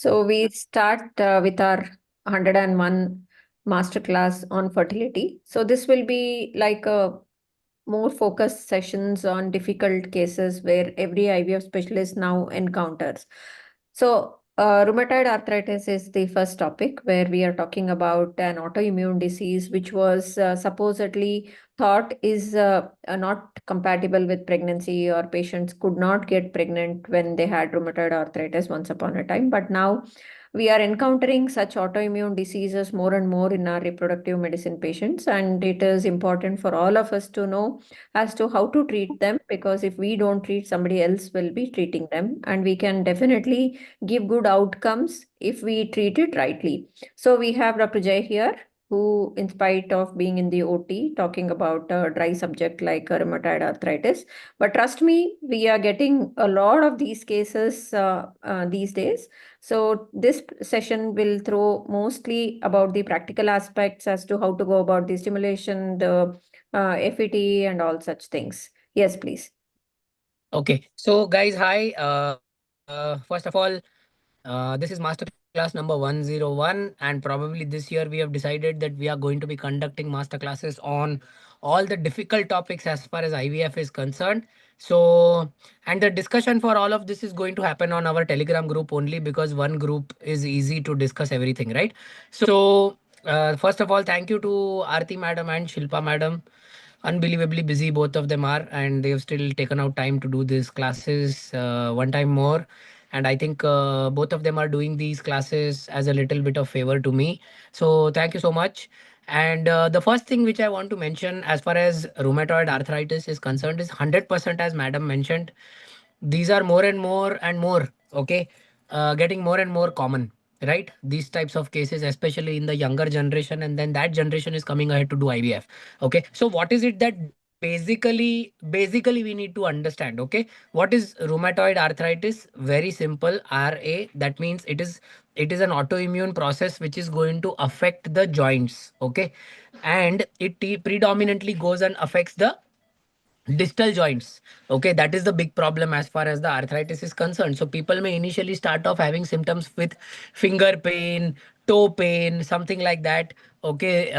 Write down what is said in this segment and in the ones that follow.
So we start with our 101 masterclass on fertility. So this will be like a more focused sessions on difficult cases where every IVF specialist now encounters. So rheumatoid arthritis is the first topic where we are talking about an autoimmune disease which was supposedly thought is not compatible with pregnancy, or patients could not get pregnant when they had rheumatoid arthritis once upon a time. But now we are encountering such autoimmune diseases more and more in our reproductive medicine patients, and it is important for all of us to know as to how to treat them, because if we don't treat, somebody else will be treating them, and we can definitely give good outcomes if we treat it rightly. So we have Dr. Jay here, who, in spite of being in the OT, talking about a dry subject like rheumatoid arthritis. But trust me, we are getting a lot of these cases these days. So this session will throw mostly about the practical aspects as to how to go about the stimulation, the FET and all such things. Yes, please. Okay, so guys, hi. First of all, this is masterclass number 101, and probably this year we have decided that we are going to be conducting masterclasses on all the difficult topics as far as IVF is concerned. So, and the discussion for all of this is going to happen on our Telegram group only, because one group is easy to discuss everything, right? So, first of all, thank you to Aarti madam and Shilpa madam. Unbelievably busy both of them are, and they've still taken out time to do these classes one time more. And I think both of them are doing these classes as a little bit of favor to me, so thank you so much. And the first thing which I want to mention as far as rheumatoid arthritis is concerned is 100%, as madam mentioned, these are more and more, okay, getting more and more common, right? These types of cases, especially in the younger generation, and then that generation is coming ahead to do IVF. Okay, so what is it that basically we need to understand? Okay, what is rheumatoid arthritis? Very simple. RA, that means it is an autoimmune process which is going to affect the joints. Okay, and it predominantly goes and affects the distal joints. Okay, that is the big problem as far as the arthritis is concerned. So people may initially start off having symptoms with finger pain, toe pain, something like that. Okay,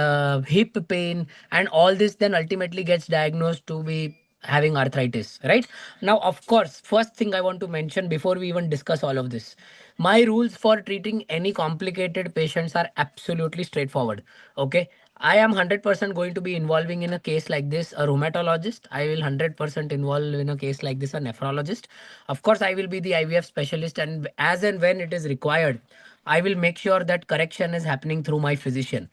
hip pain, and all this then ultimately gets diagnosed to be having arthritis, right? Now, of course, first thing I want to mention before we even discuss all of this, my rules for treating any complicated patients are absolutely straightforward. Okay, I am 100% going to be involving in a case like this a rheumatologist. I will 100% involve in a case like this a nephrologist. Of course, I will be the IVF specialist, and as and when it is required, I will make sure that correction is happening through my physician.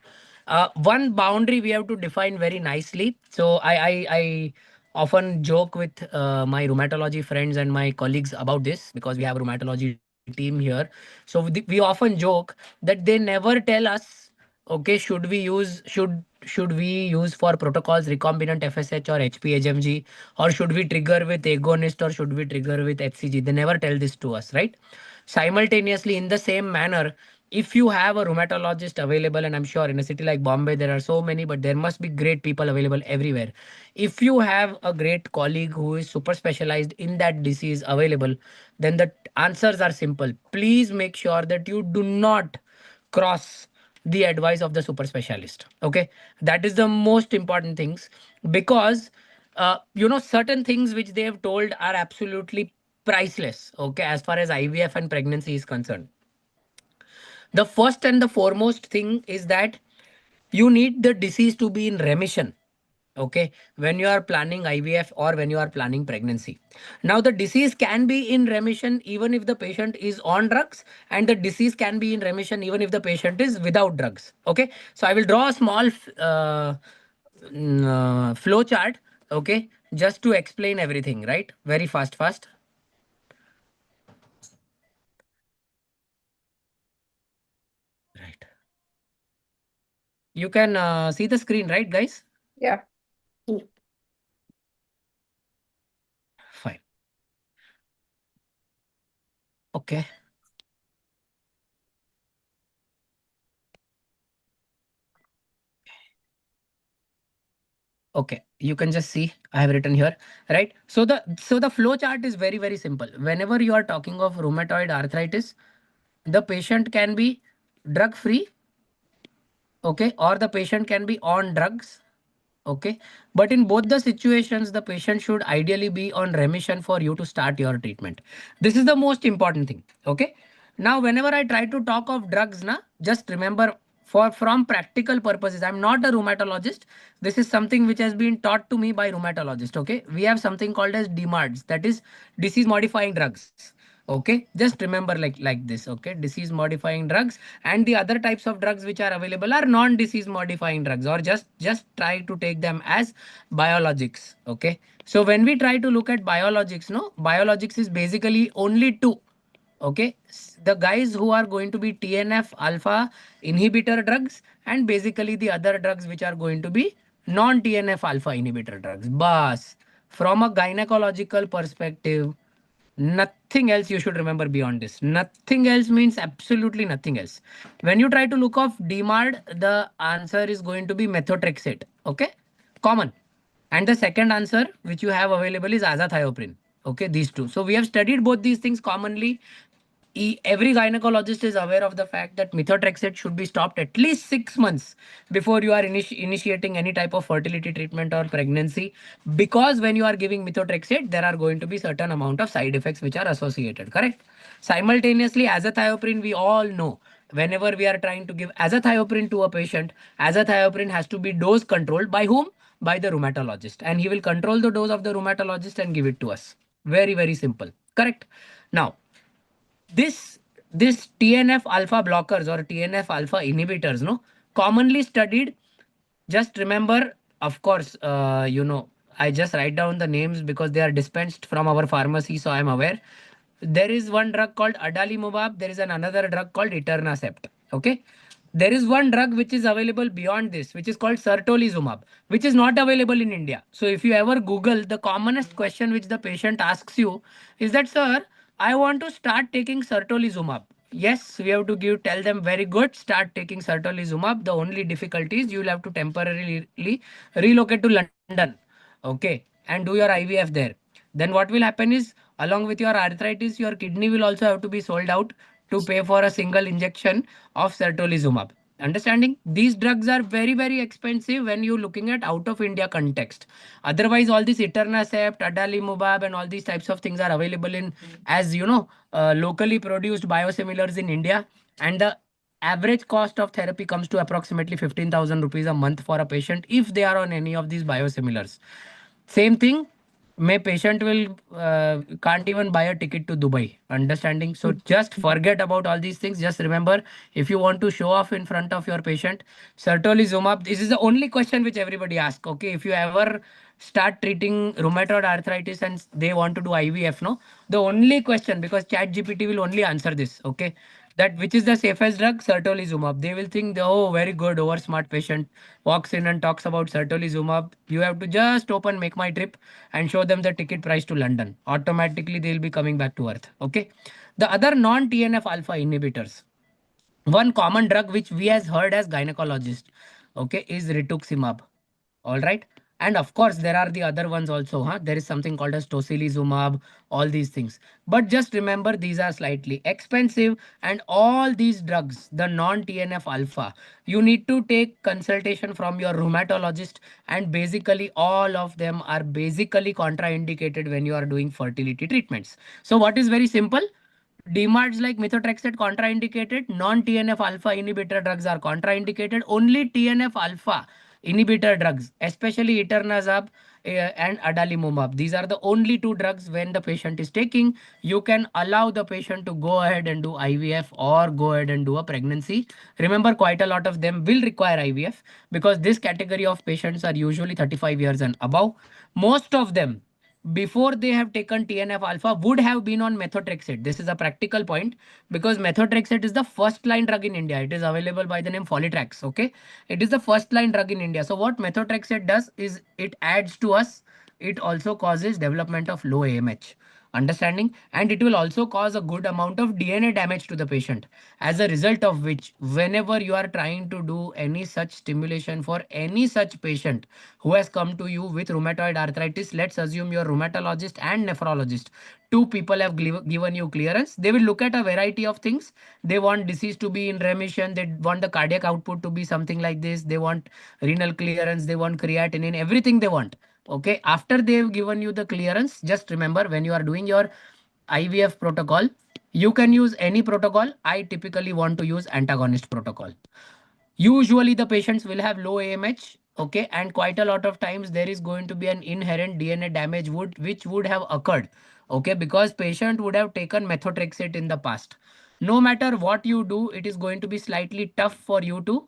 One boundary we have to define very nicely. So I often joke with my rheumatology friends and my colleagues about this, because we have a rheumatology team here. So we often joke that they never tell us, okay, should we use for protocols recombinant FSH or HPHMG, or should we trigger with agonist, or should we trigger with HCG? They never tell this to us, right? Simultaneously, in the same manner, if you have a rheumatologist available, and I'm sure in a city like Bombay there are so many, but there must be great people available everywhere. If you have a great colleague who is super specialized in that disease available, then the answers are simple. Please make sure that you do not cross the advice of the super specialist. Okay, that is the most important things, because certain things which they have told are absolutely priceless. Okay, as far as IVF and pregnancy is concerned, the first and the foremost thing is that you need the disease to be in remission. Okay, when you are planning IVF or when you are planning pregnancy. Now, the disease can be in remission even if the patient is on drugs, and the disease can be in remission even if the patient is without drugs. Okay, so I will draw a small flow chart. Okay, just to explain everything, right? Very fast. Right. You can see the screen, right, guys? Yeah. Fine. Okay. Okay, you can just see I have written here, right? So the flow chart is very simple. Whenever you are talking of rheumatoid arthritis, the patient can be drug free, okay, or the patient can be on drugs, okay. But in both the situations, the patient should ideally be on remission for you to start your treatment. This is the most important thing, okay. Now, whenever I try to talk of drugs, na, just remember, for from practical purposes, I'm not a rheumatologist. This is something which has been taught to me by rheumatologist, okay. We have something called as DMARDs, that is disease modifying drugs. Okay, just remember like this, okay, disease modifying drugs, and the other types of drugs which are available are non disease modifying drugs, or just try to take them as biologics, okay. So when we try to look at biologics, no, biologics is basically only two, okay. The guys who are going to be TNF alpha inhibitor drugs, and basically the other drugs which are going to be non TNF alpha inhibitor drugs. Bas, from a gynecological perspective, nothing else you should remember beyond this. Nothing else means absolutely nothing else. When you try to look of DMARD, the answer is going to be methotrexate. Okay, common. And the second answer which you have available is azathioprine. Okay, these two. So we have studied both these things commonly. Every gynecologist is aware of the fact that methotrexate should be stopped at least 6 months before you are initiating any type of fertility treatment or pregnancy, because when you are giving methotrexate, there are going to be certain amount of side effects which are associated, correct. Simultaneously, azathioprine, we all know, whenever we are trying to give azathioprine to a patient, azathioprine has to be dose controlled by whom? By the rheumatologist, and he will control the dose of the rheumatologist and give it to us. Very simple, correct. Now, this this TNF alpha blockers or TNF alpha inhibitors, no, commonly studied. Just remember, of course, I just write down the names because they are dispensed from our pharmacy, so I'm aware. There is one drug called adalimumab. There is another drug called etanercept. Okay. There is one drug which is available beyond this, which is called certolizumab, which is not available in India. So if you ever Google, the commonest question which the patient asks you is that, sir, I want to start taking certolizumab. Yes, we have to tell them very good, start taking certolizumab. The only difficulty is you will have to temporarily relocate to London, okay, and do your IVF there. Then what will happen is, along with your arthritis, your kidney will also have to be sold out to pay for a single injection of certolizumab. Understanding? These drugs are very expensive when you're looking at out of India context. Otherwise, all this etanercept, adalimumab, and all these types of things are available in, as you know, locally produced biosimilars in India, and the average cost of therapy comes to approximately 15,000 rupees a month for a patient if they are on any of these biosimilars. Same thing, may patient will can't even buy a ticket to Dubai. Understanding? So just forget about all these things. Just remember, if you want to show off in front of your patient, certolizumab. This is the only question which everybody asks. Okay, if you ever start treating rheumatoid arthritis and they want to do IVF, no, the only question, because Chat GPT will only answer this. Okay, that which is the safest drug? Certolizumab. They will think, oh, very good, over smart patient walks in and talks about certolizumab. You have to just open Make My Trip and show them the ticket price to London. Automatically, they'll be coming back to Earth. Okay. The other non-TNF alpha inhibitors. One common drug which we has heard as gynecologist, okay, is rituximab. All right. And of course, there are the other ones also. Huh? There is something called as tocilizumab, all these things. But just remember, these are slightly expensive. And all these drugs, the non-TNF alpha, you need to take consultation from your rheumatologist. And basically, all of them are basically contraindicated when you are doing fertility treatments. So what is very simple? DMARDs like methotrexate contraindicated, non-TNF alpha inhibitor drugs are contraindicated. Only TNF alpha inhibitor drugs, especially etanercept and adalimumab. These are the only two drugs when the patient is taking, you can allow the patient to go ahead and do IVF or go ahead and do a pregnancy. Remember, quite a lot of them will require IVF because this category of patients are usually 35 years and above. Most of them, before they have taken TNF alpha, would have been on methotrexate. This is a practical point because methotrexate is the first line drug in India. It is available by the name Folitrax. Okay, it is the first line drug in India. So what methotrexate does is it adds to us. It also causes development of low AMH. Understanding? And it will also cause a good amount of DNA damage to the patient. As a result of which, whenever you are trying to do any such stimulation for any such patient who has come to you with rheumatoid arthritis, let's assume your rheumatologist and nephrologist, two people have given you clearance. They will look at a variety of things. They want disease to be in remission. They want the cardiac output to be something like this. They want renal clearance. They want creatinine, everything they want. Okay. After they've given you the clearance, just remember when you are doing your IVF protocol, you can use any protocol. I typically want to use antagonist protocol. Usually the patients will have low AMH. Okay. And quite a lot of times there is going to be an inherent DNA damage which would have occurred. Okay. Because patient would have taken methotrexate in the past. No matter what you do, it is going to be slightly tough for you to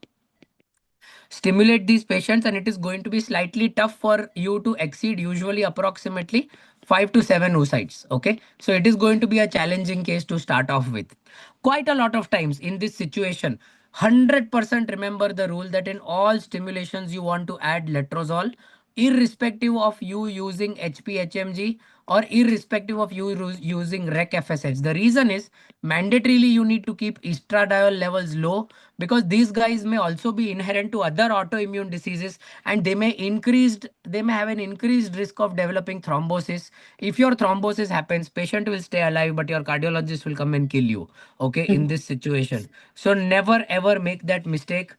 stimulate these patients, and it is going to be slightly tough for you to exceed usually approximately 5 to 7 oocytes. Okay. So it is going to be a challenging case to start off with. Quite a lot of times in this situation, 100% remember the rule that in all stimulations you want to add letrozole, irrespective of you using HPHMG or irrespective of you using rec FSH. The reason is mandatorily you need to keep estradiol levels low, because these guys may also be inherent to other autoimmune diseases, and they may have an increased risk of developing thrombosis. If your thrombosis happens, patient will stay alive, but your cardiologist will come and kill you. Okay, in this situation. So never ever make that mistake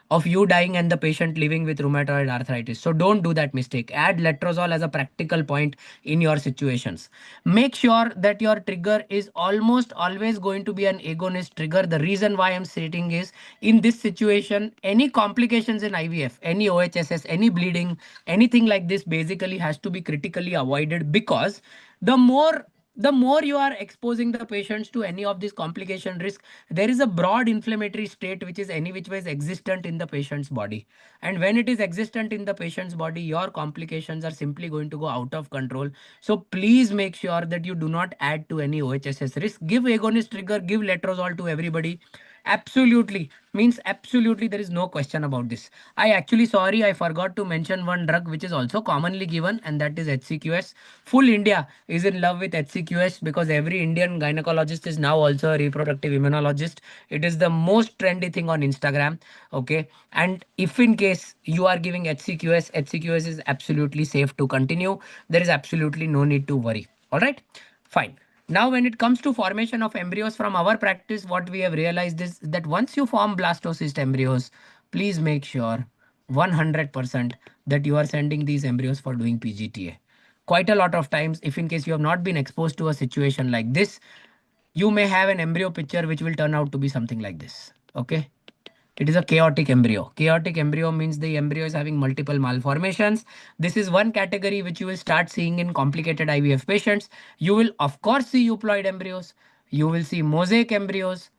of you dying and the patient living with rheumatoid arthritis. So don't do that mistake. Add letrozole as a practical point in your situations. Make sure that your trigger is almost always going to be an agonist trigger. The reason why I'm stating is, in this situation, any complications in IVF, any OHSS, any bleeding, anything like this basically has to be critically avoided, because the more you are exposing the patients to any of these complication risk, there is a broad inflammatory state which is any which ways existent in the patient's body. And when it is existent in the patient's body, your complications are simply going to go out of control. So please make sure that you do not add to any OHSS risk. Give agonist trigger, give letrozole to everybody. Absolutely. Means absolutely, there is no question about this. I forgot to mention one drug which is also commonly given, and that is HCQS. Full India is in love with HCQS because every Indian gynecologist is now also a reproductive immunologist. It is the most trendy thing on Instagram. Okay. And if in case you are giving HCQS, HCQS is absolutely safe to continue. There is absolutely no need to worry. All right. Fine. Now, when it comes to formation of embryos from our practice, what we have realized is that once you form blastocyst embryos, please make sure 100% that you are sending these embryos for doing PGTA. Quite a lot of times, if in case you have not been exposed to a situation like this, you may have an embryo picture which will turn out to be something like this. Okay. It is a chaotic embryo. Chaotic embryo means the embryo is having multiple malformations. This is one category which you will start seeing in complicated IVF patients. You will, of course, see euploid embryos. You will see mosaic embryos.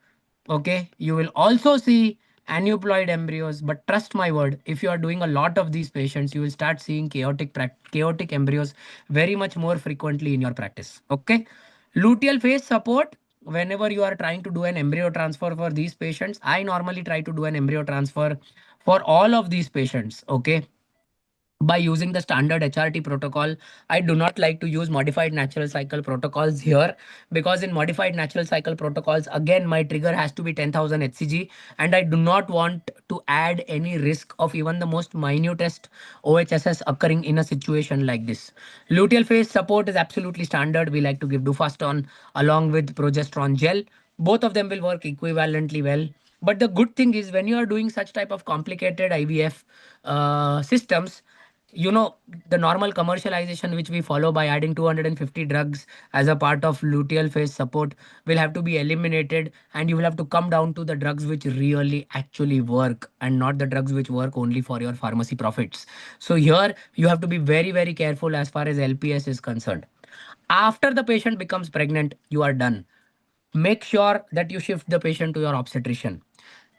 Okay. You will also see aneuploid embryos. But trust my word, if you are doing a lot of these patients, you will start seeing chaotic embryos very much more frequently in your practice. Okay. Luteal phase support. Whenever you are trying to do an embryo transfer for these patients, I normally try to do an embryo transfer for all of these patients. Okay, by using the standard HRT protocol. I do not like to use modified natural cycle protocols here, because in modified natural cycle protocols, again, my trigger has to be 10,000 HCG, and I do not want to add any risk of even the most minutest OHSS occurring in a situation like this. Luteal phase support is absolutely standard. We like to give Dufaston along with progesterone gel. Both of them will work equivalently well. But the good thing is, when you are doing such type of complicated IVF systems, the normal commercialization which we follow by adding 250 drugs as a part of luteal phase support will have to be eliminated, and you will have to come down to the drugs which really actually work, and not the drugs which work only for your pharmacy profits. So here you have to be very, very careful as far as LPS is concerned. After the patient becomes pregnant, you are done. Make sure that you shift the patient to your obstetrician.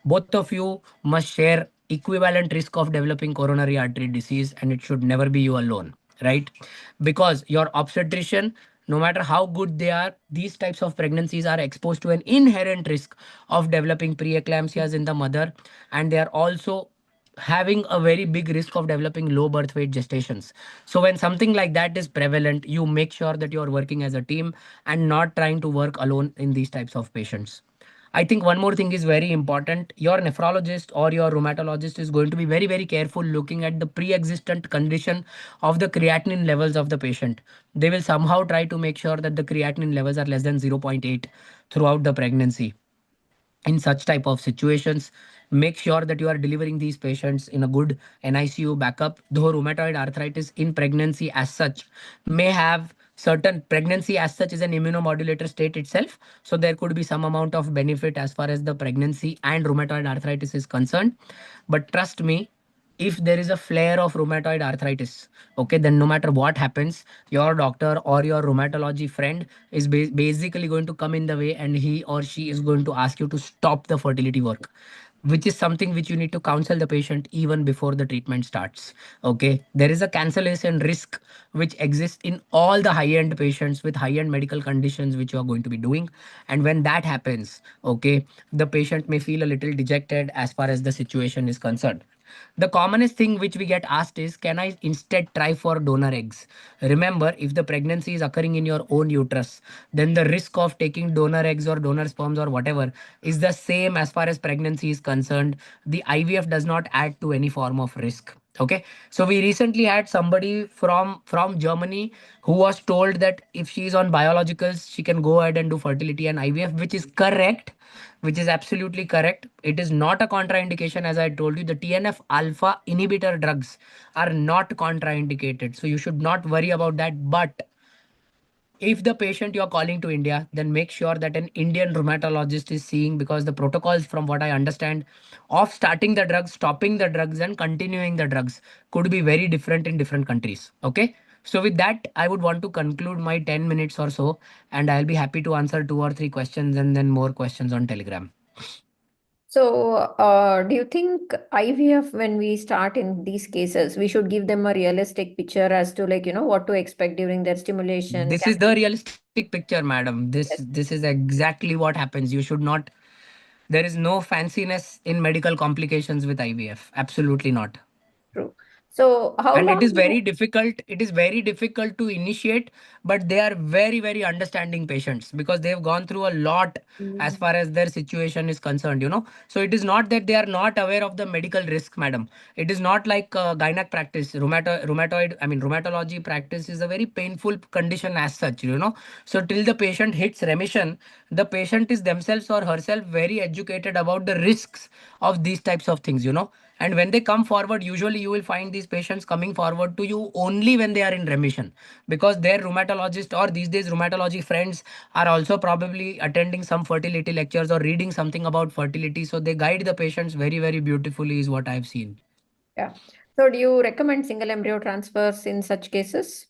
Both of you must share equivalent risk of developing coronary artery disease, and it should never be you alone, right? Because your obstetrician, no matter how good they are, these types of pregnancies are exposed to an inherent risk of developing preeclampsias in the mother, and they are also having a very big risk of developing low birth weight gestations. So when something like that is prevalent, you make sure that you're working as a team and not trying to work alone in these types of patients. I think one more thing is very important. Your nephrologist or your rheumatologist is going to be very, very careful looking at the pre-existent condition of the creatinine levels of the patient. They will somehow try to make sure that the creatinine levels are less than zero point 0.8 throughout the pregnancy. In such type of situations, make sure that you are delivering these patients in a good NICU backup. Though rheumatoid arthritis in pregnancy as such may have certain, pregnancy as such is an immunomodulator state itself, so there could be some amount of benefit as far as the pregnancy and rheumatoid arthritis is concerned. But trust me, if there is a flare of rheumatoid arthritis, okay, then no matter what happens, your doctor or your rheumatology friend is basically going to come in the way, and he or she is going to ask you to stop the fertility work, which is something which you need to counsel the patient even before the treatment starts. Okay, there is a cancellation risk which exists in all the high end patients with high end medical conditions which you are going to be doing. And when that happens, okay, the patient may feel a little dejected as far as the situation is concerned. The commonest thing which we get asked is, can I instead try for donor eggs? Remember, if the pregnancy is occurring in your own uterus, then the risk of taking donor eggs or donor sperms or whatever is the same as far as pregnancy is concerned. The IVF does not add to any form of risk. Okay, so we recently had somebody from Germany who was told that if she is on biologicals, she can go ahead and do fertility and IVF, which is correct, which is absolutely correct. It is not a contraindication. As I told you, the TNF alpha inhibitor drugs are not contraindicated. So you should not worry about that. But if the patient you're calling to India, then make sure that an Indian rheumatologist is seeing, because the protocols, from what I understand, of starting the drugs, stopping the drugs, and continuing the drugs could be very different in different countries. Okay. So with that, I would want to conclude my 10 minutes or so, and I'll be happy to answer 2 or 3 questions and then more questions on Telegram. So, do you think IVF, when we start in these cases, we should give them a realistic picture as to, like, what to expect during their stimulation? This Can is the realistic picture, madam. This yes, this is exactly what happens. You should not. There is no fanciness in medical complications with IVF. Absolutely not. true. So, how And it long is do you? very difficult. It is very difficult to initiate, but they are very, very understanding patients because they've gone through a lot as Mm, far as their situation is concerned. So it is not that they are not aware of the medical risk, madam. It is not like gynec practice, rheumatoid, I mean, rheumatology practice is a very painful condition as such. So till the patient hits remission, the patient is themselves or herself very educated about the risks of these types of things. And when they come forward, usually you will find these patients coming forward to you only when they are in remission, because their rheumatologist or these days rheumatology friends are also probably attending some fertility lectures or reading something about fertility. So they guide the patients very, very beautifully, is what I've seen. yeah. So, do you recommend single embryo transfers in such cases?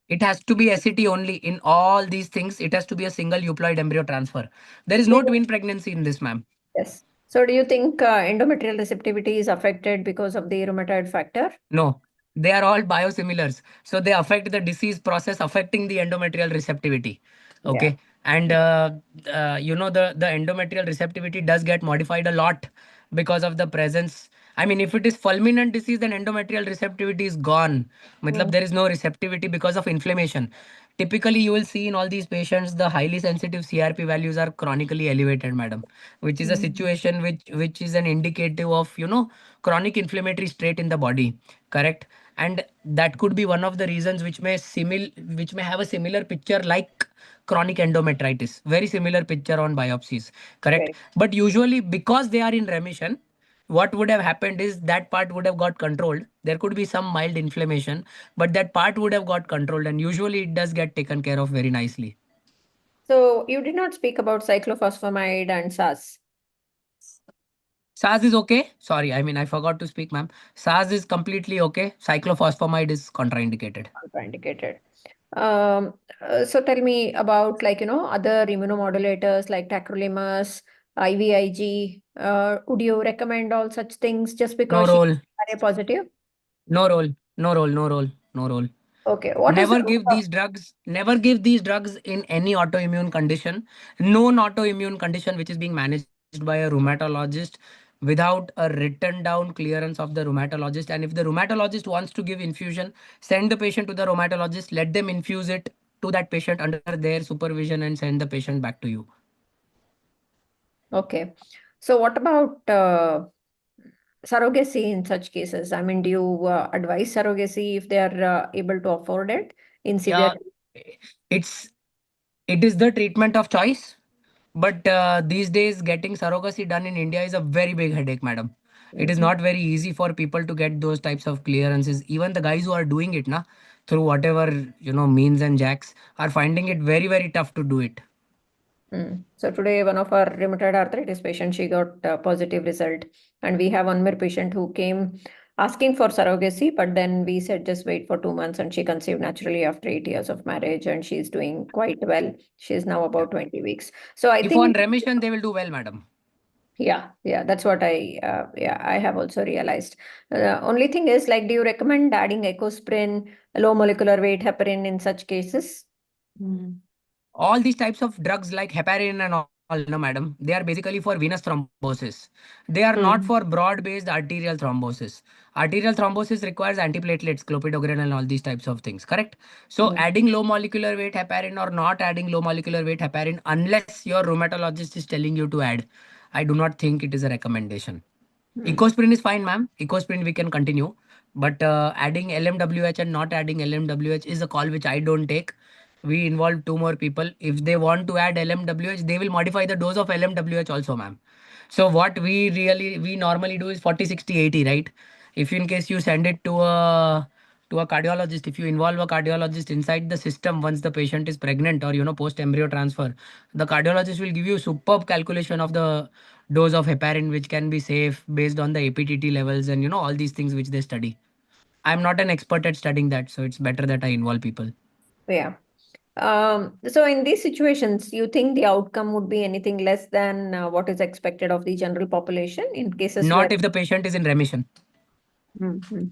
It has to be SET only in all these things. It has to be a single euploid embryo transfer. There is no twin pregnancy in this, ma'am. Yes. So, do you think endometrial receptivity is affected because of the rheumatoid factor? No, they are all biosimilars. So they affect the disease process affecting the endometrial receptivity. Yeah. Okay. And the endometrial receptivity does get modified a lot because of the presence. I mean, if it is fulminant disease, then endometrial receptivity is gone. Matlab, Mm, there is no receptivity because of inflammation. Typically, you will see in all these patients, the highly sensitive CRP values are chronically elevated, madam, which is a mm, situation which is an indicative of, chronic inflammatory state in the body. Correct. And that could be one of the reasons which may have a similar picture like chronic endometritis, very similar picture on biopsies. Correct. very. But usually, because they are in remission, what would have happened is that part would have got controlled. There could be some mild inflammation, but that part would have got controlled, and usually it does get taken care of very nicely. So, you did not speak about cyclophosphamide and SAS. SARS is okay. Sorry, I mean, I forgot to speak, ma'am. SARS is completely okay. Cyclophosphamide is contraindicated. Contraindicated. So tell me about, like, other immunomodulators like tacrolimus, IVIG. Would you recommend all such things just No because she role, is RA positive? no role, no role, no role, no role. Okay. What is the Never root give of? these drugs. Never give these drugs in any autoimmune condition. Known autoimmune condition which is being managed by a rheumatologist. without a written down clearance of the rheumatologist. And if the rheumatologist wants to give infusion, send the patient to the rheumatologist, let them infuse it to that patient under their supervision and send the patient back to you. Okay. So what about surrogacy in such cases? I mean, do you advise surrogacy if they are able to afford it in severe? Yeah, it's it is the treatment of choice. But these days, getting surrogacy done in India is a very big headache, madam. It is Mhm. not very easy for people to get those types of clearances. Even the guys who are doing it, na, through whatever means and jacks, are finding it very, very tough to do it. So today, one of our rheumatoid arthritis patients, she got a positive result, and we have one more patient who came asking for surrogacy, but then we said just wait for 2 months, and she conceived naturally after 8 years of marriage, and she's doing quite well. She's now Yeah. about 20 weeks. So I If on think, remission, they will do well, madam. yeah, that's what I have also realized. Only thing is, like, do you recommend adding ecosprin, low molecular weight heparin in such cases? All these types of drugs like heparin and all, no, madam, they are basically for venous thrombosis. They are not for broad-based arterial thrombosis. Arterial thrombosis requires antiplatelets, clopidogrel, and all these types of things. Correct. So adding low molecular weight heparin or not adding low molecular weight heparin, unless your rheumatologist is telling you to add, I do not think it is a recommendation. Hmm. Ecosprin is fine, ma'am. Ecosprin we can continue. But adding LMWH and not adding LMWH is a call which I don't take. We involve two more people. If they want to add LMWH, they will modify the dose of LMWH also, ma'am. So what we normally do is 40, 60, 80, right? If in case you send it to a cardiologist, if you involve a cardiologist inside the system once the patient is pregnant or post embryo transfer, the cardiologist will give you superb calculation of the dose of heparin which can be safe based on the APTT levels and all these things which they study. I'm not an expert at studying that, so it's better that I involve people. Yeah. So in these situations, you think the outcome would be anything less than what is expected of the general population in cases where. Not if the patient is in remission. Mhm.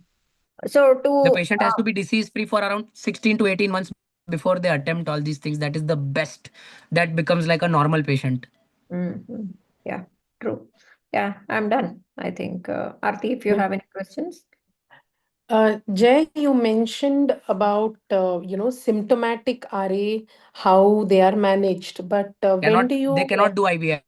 So The to patient has to be disease free for around 16 to 18 months before they attempt all these things. That is the best. That becomes like a normal patient. mhm. Yeah, true. Yeah, I'm done. I think, Aarti, if you have any questions. Jay, you mentioned about symptomatic RA, how they are managed, but when Cannot do They you cannot do IVF.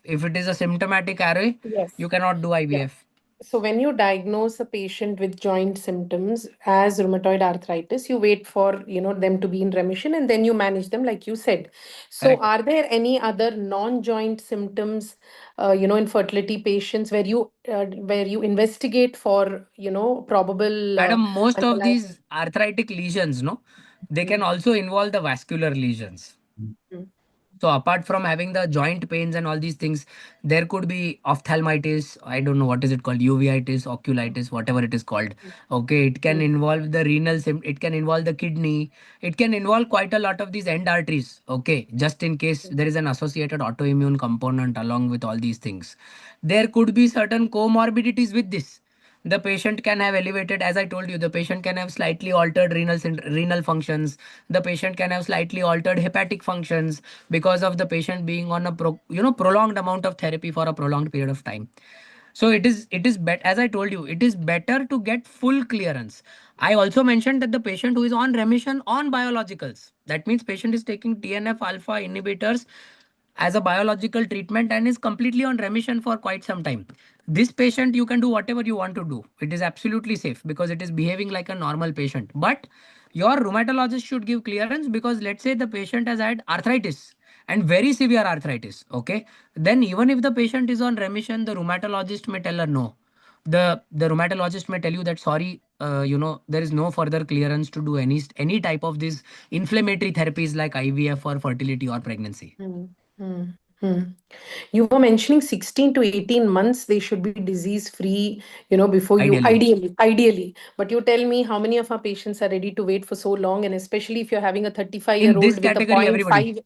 If it is a symptomatic array, yes. you cannot do Yeah. IVF. So when you diagnose a patient with joint symptoms as rheumatoid arthritis, you wait for them to be in remission and then you manage them like you said. So Correct. are there any other non-joint symptoms, in fertility patients where you investigate for probable Madam, most of underlying. these arthritic lesions, no, they can Mm, also involve the vascular lesions. mm, So apart from having the joint pains and all these things, there could be ophthalmitis. I don't know what is it called, uveitis, oculitis, whatever it is called. Okay, it can mm, involve the renal, it can involve the kidney. It can involve quite a lot of these end arteries. Okay, just in case mm, there is an associated autoimmune component along with all these things. There could be certain comorbidities with this. The patient can have elevated, as I told you, the patient can have slightly altered renal functions. The patient can have slightly altered hepatic functions because of the patient being on a prolonged amount of therapy for a prolonged period of time. So it is better, as I told you, it is better to get full clearance. I also mentioned that the patient who is on remission on biologicals, that means patient is taking TNF alpha inhibitors as a biological treatment and is completely on remission for quite some time. This patient, you can do whatever you want to do. It is absolutely safe because it is behaving like a normal patient. But your rheumatologist should give clearance, because let's say the patient has had arthritis and very severe arthritis. Okay. Then even if the patient is on remission, the rheumatologist may tell her no. The rheumatologist may tell you that sorry, there is no further clearance to do any type of these inflammatory therapies like IVF or fertility or pregnancy. mm, mm, mm. You were mentioning 16 to 18 months they should be disease free, before you Ideally. ideally. But you tell me how many of our patients are ready to wait for so long, and especially if you're having a In this 35-year-old with a category, point everybody. 0.5,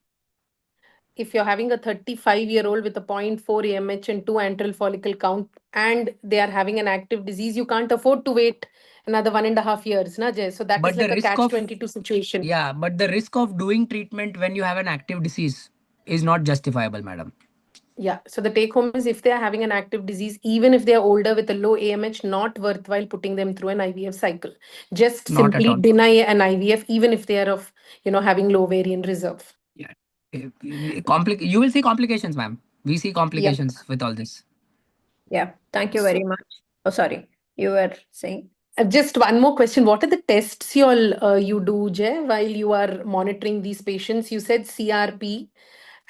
if you're having a 35-year-old with a point 0.4 AMH and 2 antral follicle count, and they are having an active disease, you can't afford to wait another 1.5 years, na Jay? So that is But the like a risk catch of 22 situation. Yeah, but the risk of doing treatment when you have an active disease is not justifiable, madam. Yeah. So the take home is if they are having an active disease, even if they are older with a low AMH, not worthwhile putting them through an IVF cycle. Just Not at simply all. deny an IVF, even if they are of, having low ovarian reserve. Yeah. You will see complications, ma'am. We see Yep. complications with all this. Yeah, thank you So very much. Oh, sorry, you were saying? just one more question. What are the tests you do, Jay, while you are monitoring these patients? You said CRP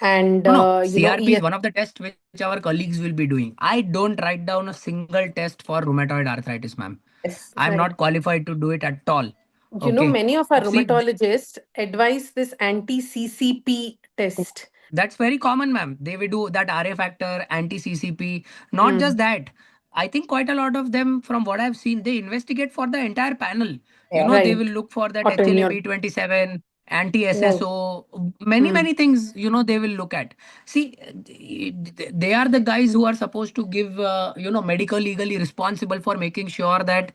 and No, CRP is ES. one of the tests which our colleagues will be doing. I don't write down a single test for rheumatoid arthritis, ma'am. Yes. I'm Right. not qualified to do it at all. Okay. Many of our See, rheumatologists advise this anti-CCP test. that's very common, ma'am. They will do that RA factor, anti-CCP. Not just Mm. that. I think quite a lot of them, from what I've seen, they investigate for the entire panel. Yeah. They Right. will look for that Autoimmune. HLA-B27, Right. anti-SSO, Mm. many things, they will look at. See, they are the guys who are supposed to give, medical legally responsible for making sure that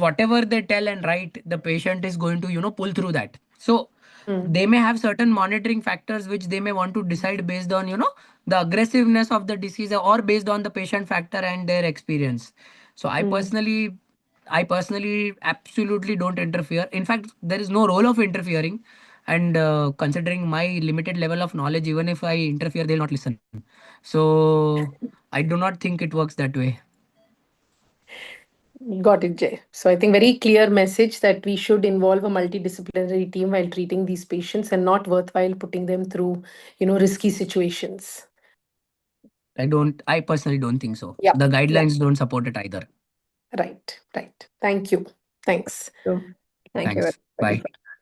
whatever they tell and write, the patient is going to, pull through that. So, Mm. they may have certain monitoring factors which they may want to decide based on the aggressiveness of the disease or based on the patient factor and their experience. So Mm. I personally absolutely don't interfere. In fact, there is no role of interfering, and considering my limited level of knowledge, even if I interfere, they'll not listen. So I do not think it works that way. Got it, Jay. So I think very clear message that we should involve a multidisciplinary team while treating these patients and not worthwhile putting them through, risky situations. I personally don't think so. Yep. The Yep. guidelines don't support it either. Right. Right. Thank you. Thanks. So, thank you very Thanks. much Bye. for